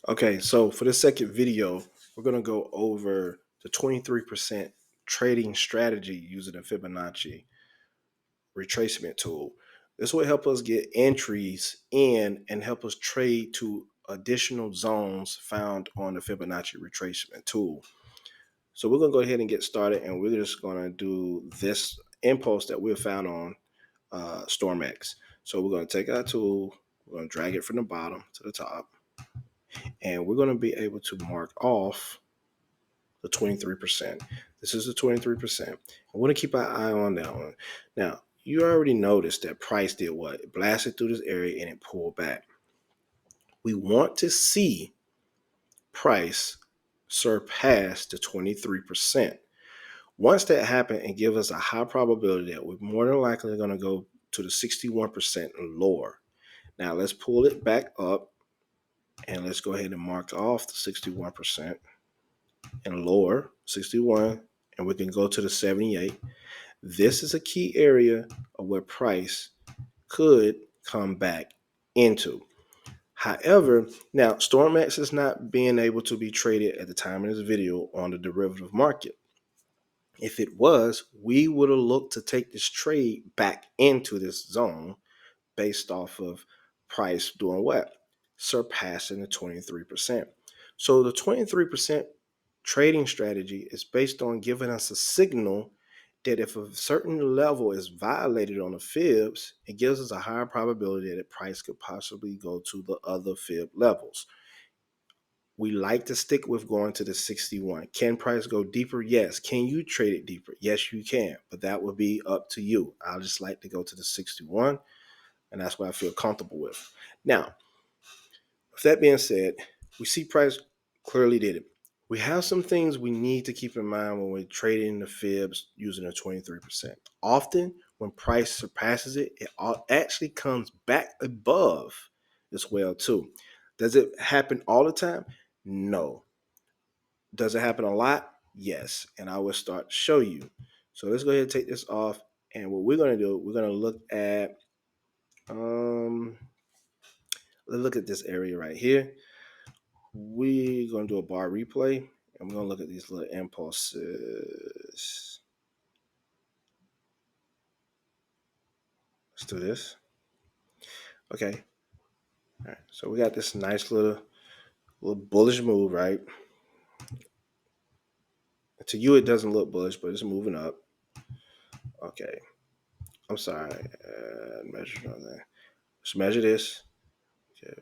Okay, so for the second video, we're going to go over the 23% trading strategy using the Fibonacci retracement tool. This will help us get entries in and help us trade to additional zones found on the Fibonacci retracement tool. So we're going to go ahead and get started, and we're just going to do this impulse that we found on StormX. So we're going to take our tool, we're going to drag it from the bottom to the top, and we're going to be able to mark off the 23%. This is the 23%. I want to keep our eye on that one. Now, you already noticed that price did what? It blasted through this area and it pulled back. We want to see price surpass the 23%. Once that happens and give us a high probability that we're more than likely going to go to the 61% and lower. Now, let's pull it back up and let's go ahead and mark off the 61%. And lower 61, and we can go to the 78. This is a key area of where price could come back into. However, now StormX is not being able to be traded at the time of this video on the derivative market. If it was, we would have looked to take this trade back into this zone based off of price doing what? Surpassing the 23%. So the 23% trading strategy is based on giving us a signal that if a certain level is violated on the fibs, it gives us a higher probability that the price could possibly go to the other fib levels. We like to stick with going to the 61. Can price go deeper? Yes. Can you trade it deeper? Yes, you can, but that would be up to you. I just like to go to the 61, and that's what I feel comfortable with. Now, with that being said, we see price clearly did it. We have some things we need to keep in mind when we're trading the fibs using a 23%. Often, when price surpasses it, it actually comes back above as well too. Does it happen all the time? No. Does it happen a lot? Yes. And I will start to show you. So let's go ahead and take this off. And what we're going to do, we're going to look at let's look at this area right here. We're going to do a bar replay, and we're going to look at these little impulses. Let's do this. Okay. All right. So we got this nice little bullish move, right? To you, it doesn't look bullish, but it's moving up. Okay. I'm sorry. Measure on there. Let's measure this. Okay.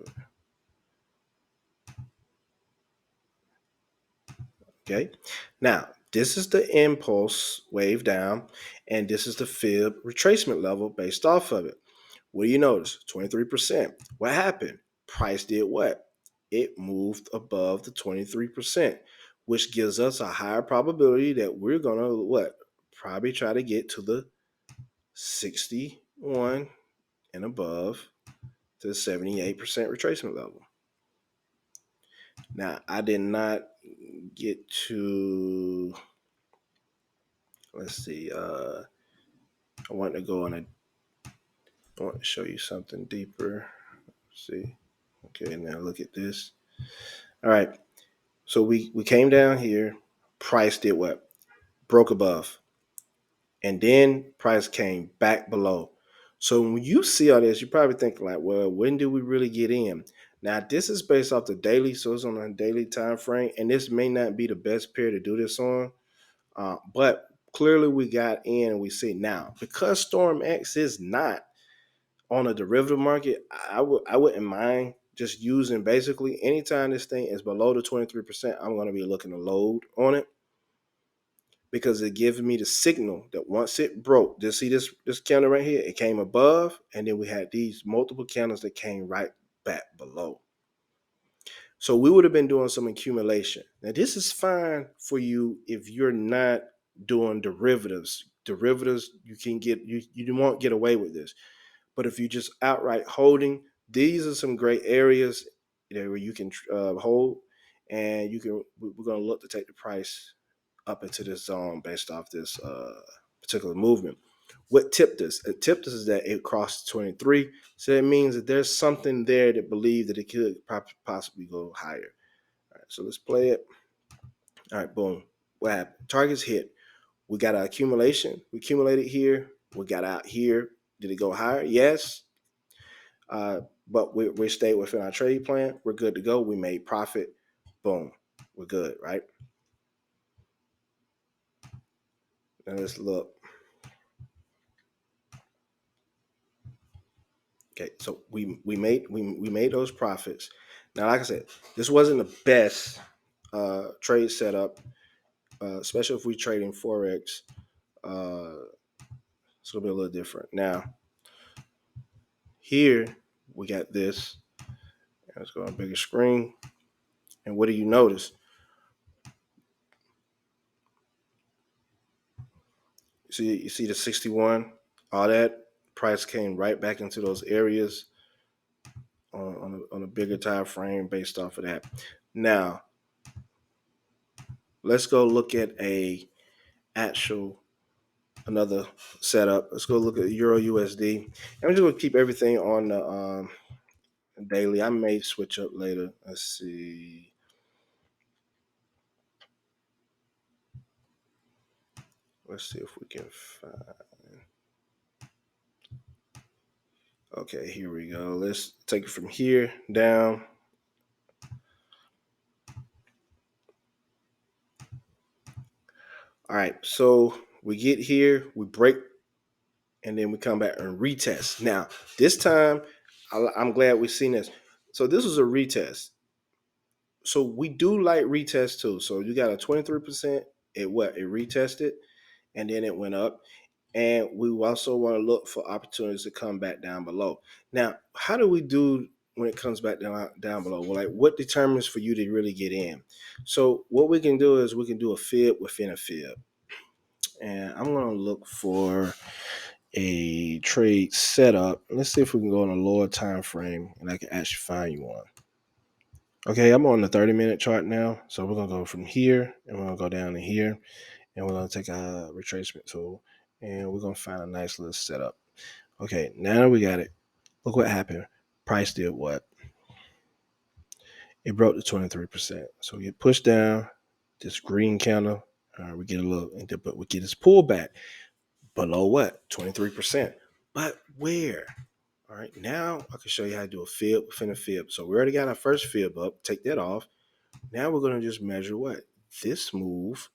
Okay. Now, this is the impulse wave down, and this is the fib retracement level based off of it. What do you notice? 23%. What happened? Price did what? It moved above the 23%, which gives us a higher probability that we're going to what? Probably try to get to the 61 and above to the 78% retracement level. Now, I did not get to, let's see, I want to go on I want to show you something deeper. Let's see. Okay, now look at this. All right. So we came down here. Price did what? Broke above. And then price came back below. So when you see all this, you probably think like, well, when do we really get in? Now, this is based off the daily, so it's on a daily time frame, and this may not be the best period to do this on. But clearly we got in and we see now. Because StormX is not on a derivative market, I wouldn't mind just using basically anytime this thing is below the 23%, I'm going to be looking to load on it because it gives me the signal that once it broke, just see this candle right here, it came above, and then we had these multiple candles that came right back below. So we would have been doing some accumulation. Now this is fine for you if you're not doing derivatives. Derivatives, you can get you won't get away with this. But if you just outright holding, these are some great areas where you can hold, and we're going to look to take the price up into this zone based off this particular movement. What tipped us? It tipped us is that it crossed 23. So it means that there's something there that believe that it could possibly go higher. All right, so let's play it. All right, boom. What happened? Targets hit. We got an accumulation. We accumulated here. We got out here. Did it go higher? Yes. But we stayed within our trade plan. We're good to go. We made profit. Boom. We're good, right? Now let's look. Okay, so we made those profits. Now, like I said, this wasn't the best trade setup, especially if we trade in forex. It's gonna be a little different. Now, here we got this. Let's go on a bigger screen. And what do you notice? You see the 61, all that price came right back into those areas on a bigger time frame based off of that. Now, let's go look at another setup. Let's go look at Euro USD. I'm just gonna keep everything on the daily. I may switch up later. Let's see. Let's see if we can find. Okay, here we go. Let's take it from here down. All right, so we get here, we break, and then we come back and retest. Now, this time, I'm glad we've seen this. So this was a retest. So we do like retest too. So you got a 23%. It retested, and then it went up. And we also want to look for opportunities to come back down below. Now, how do we do when it comes back down below? Well, like what determines for you to really get in? So what we can do is we can do a fib within a fib. And I'm going to look for a trade setup. Let's see if we can go on a lower time frame and I can actually find you one. Okay, I'm on the 30-minute chart now. So we're going to go from here and we're going to go down to here and we're going to take a retracement tool and we're going to find a nice little setup. Okay, now we got it. Look what happened. Price did what? It broke the 23%. So we get pushed down, this green candle. We get a little, but we get this pullback below what? 23%. But where? All right, now I can show you how to do a fib within a fib. So we already got our first fib up. Take that off. Now we're going to just measure what? This move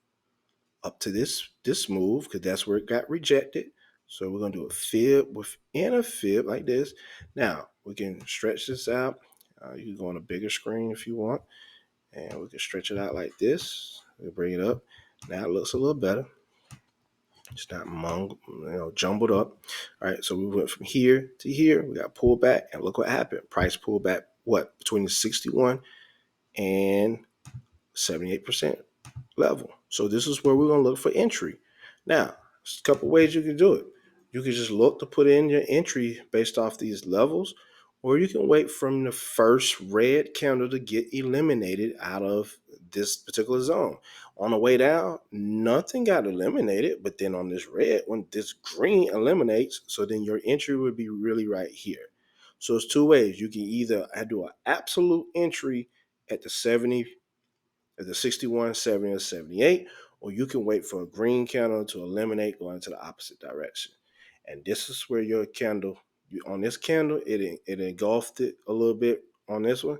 up to this move because that's where it got rejected. So we're going to do a fib within a fib like this. Now we can stretch this out. You can go on a bigger screen if you want. And we can stretch it out like this. We'll bring it up. Now it looks a little better. It's not jumbled up. All right, so we went from here to here. We got pulled back, and look what happened. Price pulled back, what? Between the 61 and 78% level. So this is where we're going to look for entry. Now, there's a couple ways you can do it. You can just look to put in your entry based off these levels, or you can wait from the first red candle to get eliminated out of this particular zone. On the way down, nothing got eliminated, but then on this red one, this green eliminates, so then your entry would be really right here. So it's two ways. You can either do an absolute entry at the 70, at the 61, 70, or 78, or you can wait for a green candle to eliminate going into the opposite direction. And this is where your candle, on this candle, it engulfed it a little bit on this one.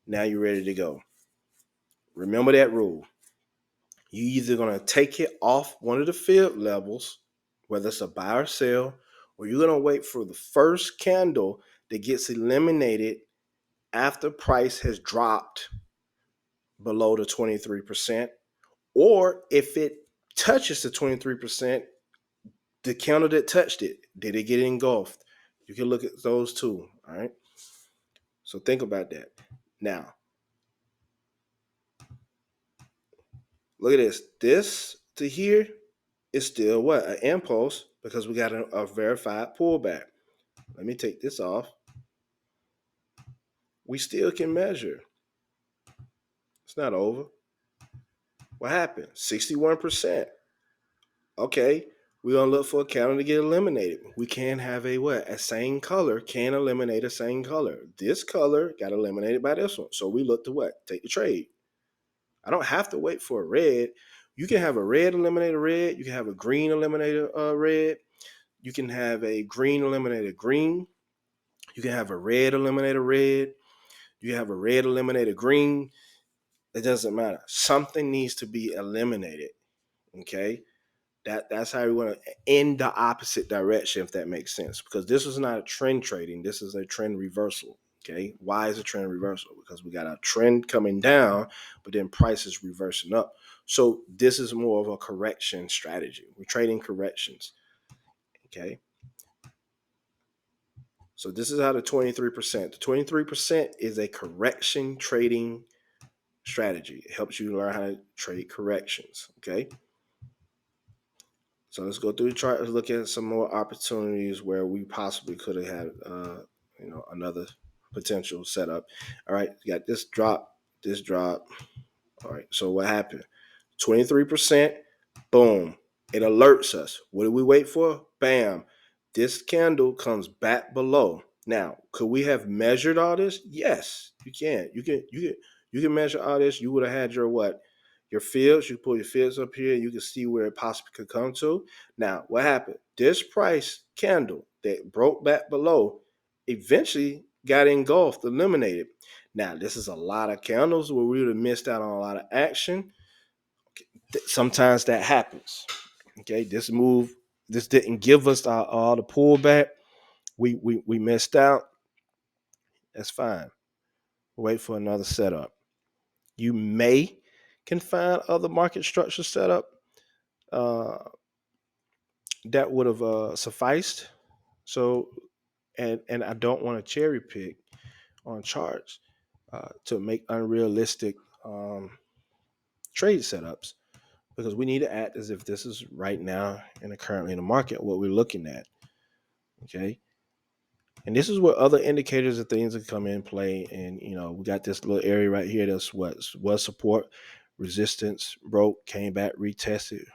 Now you're ready to go. Remember that rule. You either going to take it off one of the fib levels, whether it's a buy or sell, or you're going to wait for the first candle that gets eliminated after price has dropped below the 23%. Or if it touches the 23%, the candle that touched it, did it get engulfed? You can look at those two. All right. So think about that. Now, look at this. This to here is still what? An impulse because we got a verified pullback. Let me take this off. We still can measure. It's not over. What happened? 61%. Okay. We're gonna look for a candle to get eliminated. We can have a what? A same color can eliminate a same color. This color got eliminated by this one. So we look to what? Take the trade. I don't have to wait for a red. You can have a red eliminator red. You can have a green eliminator red. You can have a green eliminator green. You can have a red eliminator red. You can have a red eliminator green. It doesn't matter. Something needs to be eliminated. Okay. That's how we want to end the opposite direction, if that makes sense. Because this is not a trend trading. This is a trend reversal. Okay. Why is a trend reversal? Because we got a trend coming down, but then prices reversing up. So this is more of a correction strategy. We're trading corrections. Okay. So this is how the 23%. The 23% is a correction trading strategy. It helps you learn how to trade corrections. Okay. So let's go through the chart. Let's look at some more opportunities where we possibly could have had, another potential setup. All right, you got this drop, this drop. All right, so what happened? 23%, boom. It alerts us. What do we wait for? Bam. This candle comes back below. Now, could we have measured all this? Yes, you can. You can measure all this. You would have had your what? Your fields. You pull your fields up here. You can see where it possibly could come to. Now, what happened? This price candle that broke back below eventually got engulfed, eliminated. Now, this is a lot of candles where we would have missed out on a lot of action. Sometimes that happens. Okay, this didn't give us all the pullback. We missed out. That's fine. Wait for another setup. You can find other market structure setup uh, that would have sufficed. So, and I don't want to cherry pick on charts to make unrealistic trade setups, because we need to act as if this is right now and currently in the market what we're looking at. Okay. And this is where other indicators of things that come in play. And we got this little area right here that's what was support, resistance, broke, came back, retested.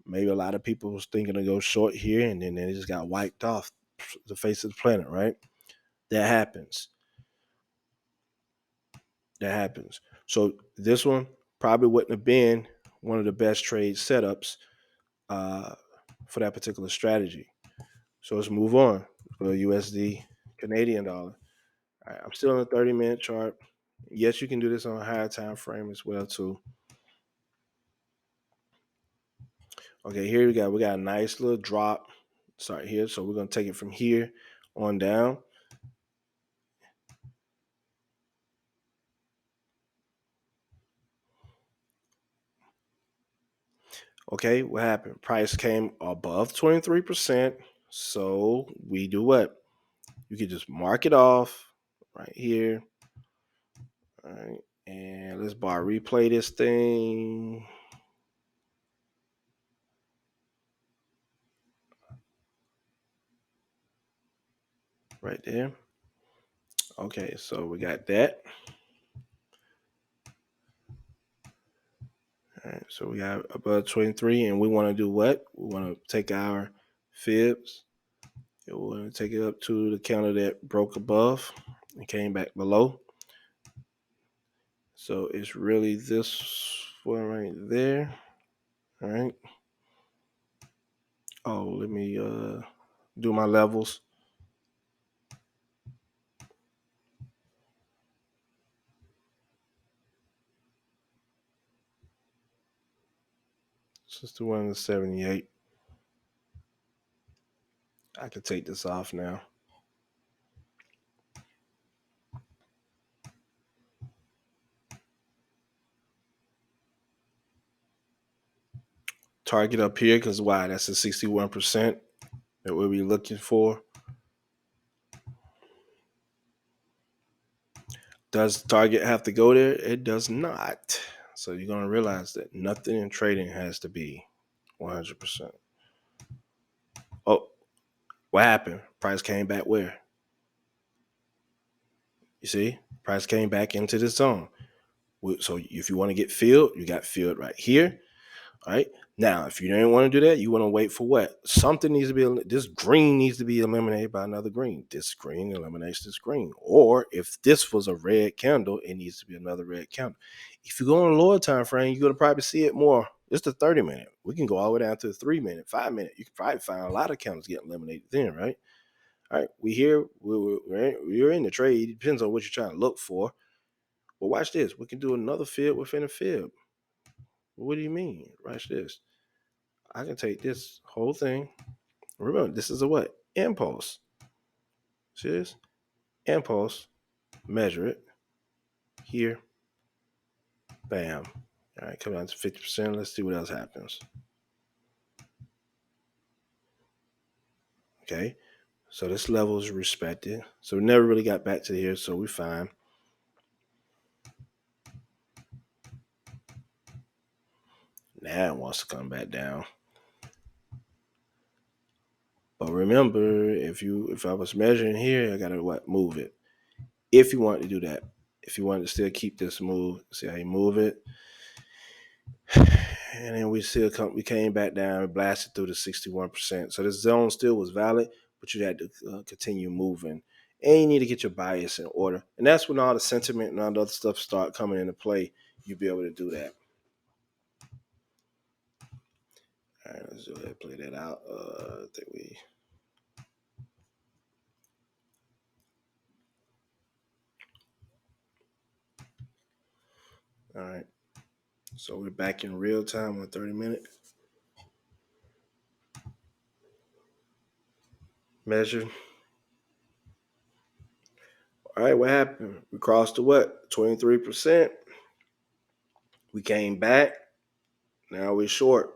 Maybe a lot of people was thinking to go short here, and then it just got wiped off the face of the planet, right? That happens. That happens. So this one probably wouldn't have been one of the best trade setups uh, for that particular strategy. So let's move on for USD Canadian dollar. All right, I'm still on a 30-minute chart. Yes, you can do this on a higher time frame as well too. Okay, here we got a nice little drop. Start here, so we're gonna take it from here on down. Okay, what happened? Price came above 23%. So we do what? You can just mark it off right here. All right, and let's bar replay this thing. Right there. Okay, so we got that. All right, so we got above 23, and we want to do what? We want to take our fibs. We want to take it up to the counter that broke above and came back below. So it's really this one right there. All right. Oh, let me do my levels. Just the 178. I could take this off now. Target up here, because why? That's the 61% that we'll be looking for. Does target have to go there? It does not. So you're going to realize that nothing in trading has to be 100%. Oh, what happened? Price came back where? You see? Price came back into the zone. So if you want to get filled, you got filled right here. All right. Now, if you don't want to do that, you want to wait for what? Something needs to be, this green needs to be eliminated by another green. This green eliminates this green. Or if this was a red candle, it needs to be another red candle. If you go on a lower time frame, you're going to probably see it more. It's the 30-minute. We can go all the way down to the 3-minute, 5-minute. You can probably find a lot of candles getting eliminated then, right? All right, we're in the trade. It depends on what you're trying to look for. Well, watch this. We can do another fib within a fib. What do you mean? Watch this. I can take this whole thing. Remember, this is a what? Impulse. See this? Impulse. Measure it. Here. Bam. All right, come down to 50%. Let's see what else happens. Okay. So this level is respected. So we never really got back to here, so we're fine. Now it wants to come back down. But remember, if I was measuring here, I gotta move it. If you want to do that. If you want to still keep this move, see how you move it. And then we came back down and blasted through the 61%. So this zone still was valid, but you had to continue moving. And you need to get your bias in order. And that's when all the sentiment and all the other stuff start coming into play. You'll be able to do that. All right, let's go ahead and play that out. I think we... All right. So we're back in real time on 30-minute. Measure. All right, what happened? We crossed to what? 23%. We came back. Now we're short.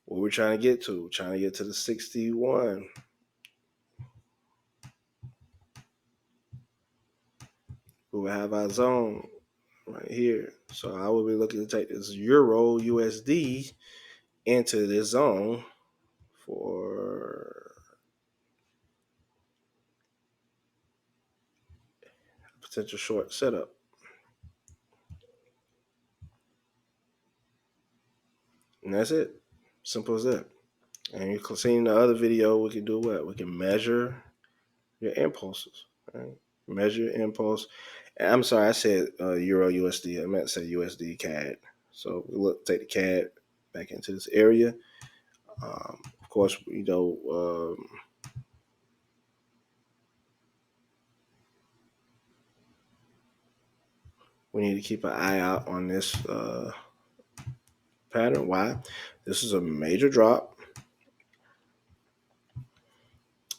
What we're trying to get to? We're trying to get to the 61. We will have our zone right here. So I will be looking to take this Euro USD into this zone for a potential short setup. And that's it. Simple as that. And you can see in the other video, we can do what? We can measure your impulses. Right? Measure your impulse. And I'm sorry, I said Euro USD. I meant to say USD CAD. So we take the CAD back into this area. Of course, we need to keep an eye out on this pattern. Why? This is a major drop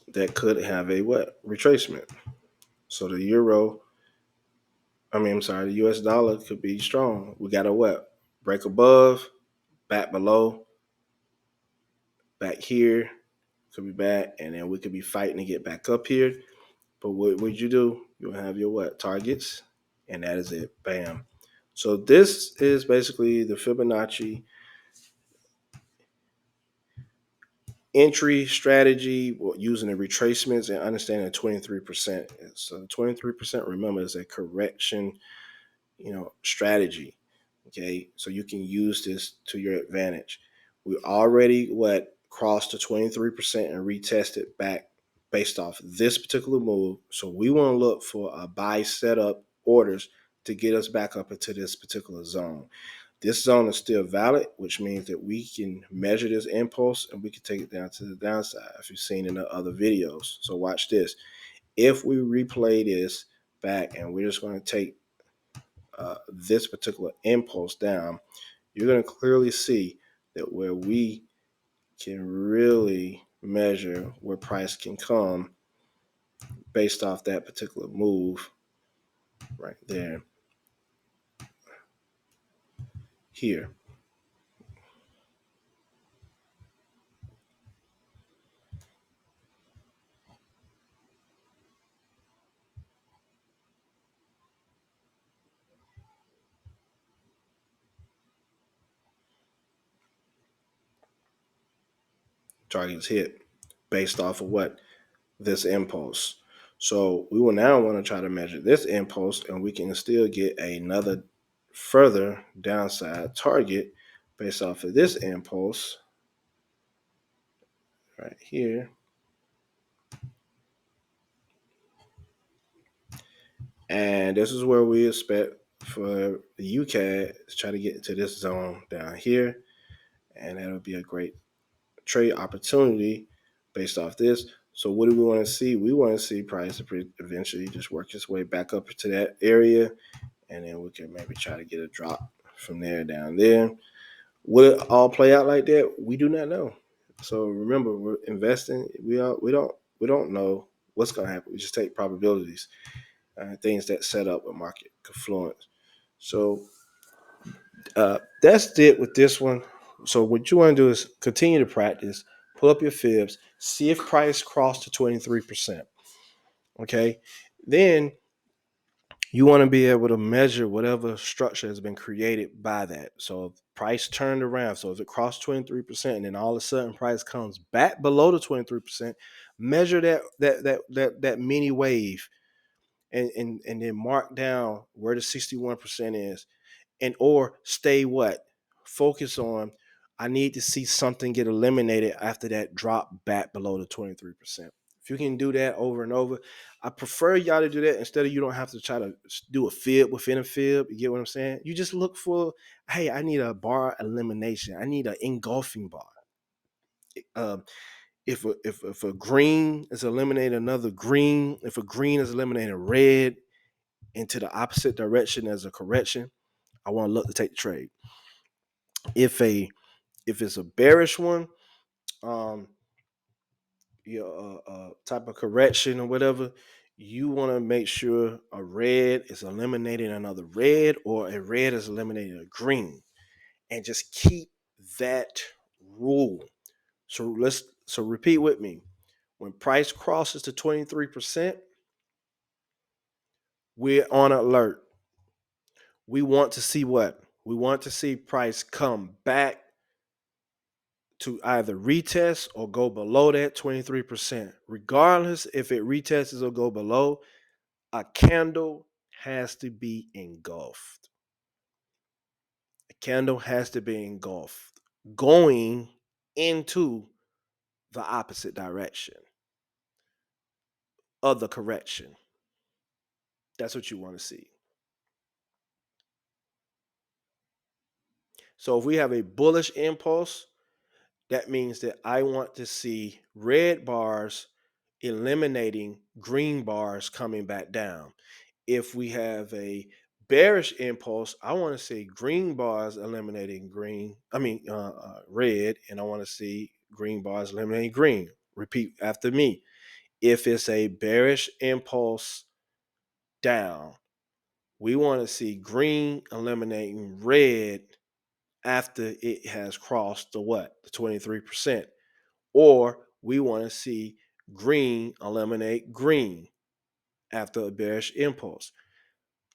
that could have a what? Retracement. So the the US dollar could be strong. We got a what? Break above, back below, back here, could be back, and then we could be fighting to get back up here. But what would you do? You'll have your what? Targets, and that is it. Bam. So this is basically the Fibonacci entry strategy using the retracements and understanding 23%. So 23%, remember, is a correction, strategy. Okay, so you can use this to your advantage. We already crossed the 23% and retested back based off this particular move. So we want to look for a buy setup orders to get us back up into this particular zone. This zone is still valid, which means that we can measure this impulse and we can take it down to the downside, if you've seen in the other videos. So watch this. If we replay this back and we're just going to take this particular impulse down, you're going to clearly see that where we can really measure where price can come based off that particular move right there. Here. Targets hit based off of what? This impulse. So we will now want to try to measure this impulse, and we can still get another further downside target based off of this impulse right here. And this is where we expect for the UCAD to try to get into this zone down here. And that'll be a great trade opportunity based off this. So what do we want to see? We want to see price eventually just work its way back up to that area. And then we can maybe try to get a drop from there down there. Will it all play out like that? We do not know. So remember, we're investing. We don't know what's going to happen. We just take probabilities, things that set up a market confluence. So that's it with this one. So what you want to do is continue to practice, pull up your fibs, see if price crossed to 23%. Okay, then you want to be able to measure whatever structure has been created by that. So if price turned around, so if it crossed 23%, and then all of a sudden price comes back below the 23%, measure that mini wave, and then mark down where the 61% is, and or stay what? Focus on, I need to see something get eliminated after that drop back below the 23%. If you can do that over and over, I prefer y'all to do that instead of, you don't have to try to do a fib within a fib. You get what I'm saying? You just look for, hey, I need a bar elimination. I need an engulfing bar. Um, if a green is eliminating another green, if a green is eliminating a red into the opposite direction as a correction, I want to look to take the trade. If it's a bearish one, um, type of correction or whatever, you want to make sure a red is eliminating another red, or a red is eliminating a green, and just keep that rule. So repeat with me. When price crosses to 23%, we're on alert. We want to see what? We want to see price come back to either retest or go below that 23%. Regardless if it retests or go below, a candle has to be engulfed. A candle has to be engulfed, going into the opposite direction of the correction. That's what you want to see. So if we have a bullish impulse, that means that I want to see red bars eliminating green bars coming back down. If we have a bearish impulse, I want to see green bars eliminating red, and I want to see green bars eliminating green. Repeat after me. If it's a bearish impulse down, we want to see green eliminating red after it has crossed the what? The 23%. Or we want to see green eliminate green after a bearish impulse.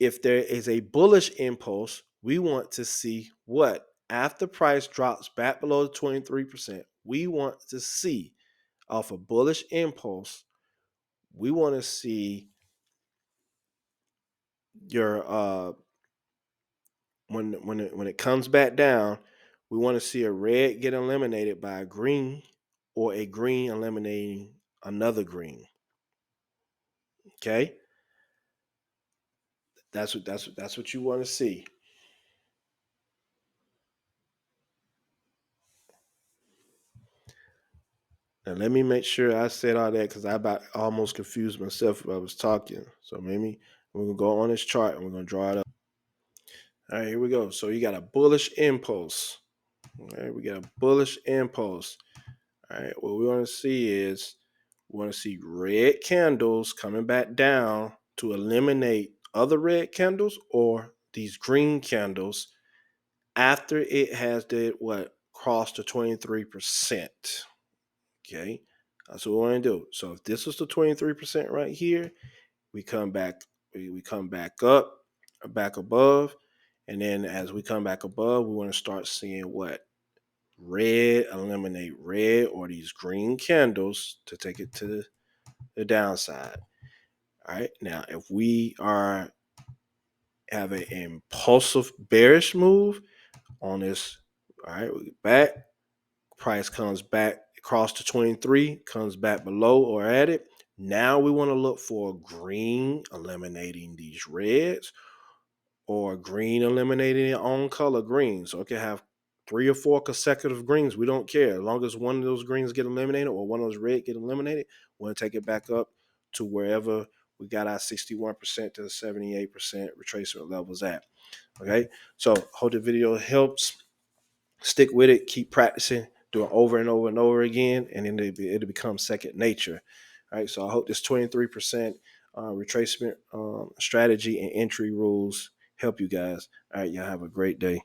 If there is a bullish impulse, we want to see what? After price drops back below the 23%, we want to see, off a bullish impulse, we want to see your when it comes back down, we want to see a red get eliminated by a green, or a green eliminating another green. Okay? That's what you want to see. Now let me make sure I said all that, because I about almost confused myself when I was talking. So maybe we're gonna go on this chart and we're gonna draw it up. All right, here we go. So you got a bullish impulse. All right, we got a bullish impulse. All right, what we want to see is, we want to see red candles coming back down to eliminate other red candles, or these green candles, after it has did what? Crossed the 23%. Okay, that's what we want to do. So if this was the 23% right here, we come back, we come back up, back above, and then as we come back above, we want to start seeing what? Red eliminate red, or these green candles to take it to the downside. All right. Now, if we have an impulsive bearish move on this All right, we get back. Price comes back across to 23, comes back below or at it. Now we want to look for green eliminating these reds, or green eliminating their own color green. So it can have 3 or 4 consecutive greens. We don't care. As long as one of those greens get eliminated or one of those red get eliminated, we're going to take it back up to wherever we got our 61% to 78% retracement levels at. Okay, so hope the video helps. Stick with it, keep practicing, do it over and over and over again, and then it'll become second nature. All right, so I hope this 23% retracement strategy and entry rules help you guys. All right, y'all have a great day.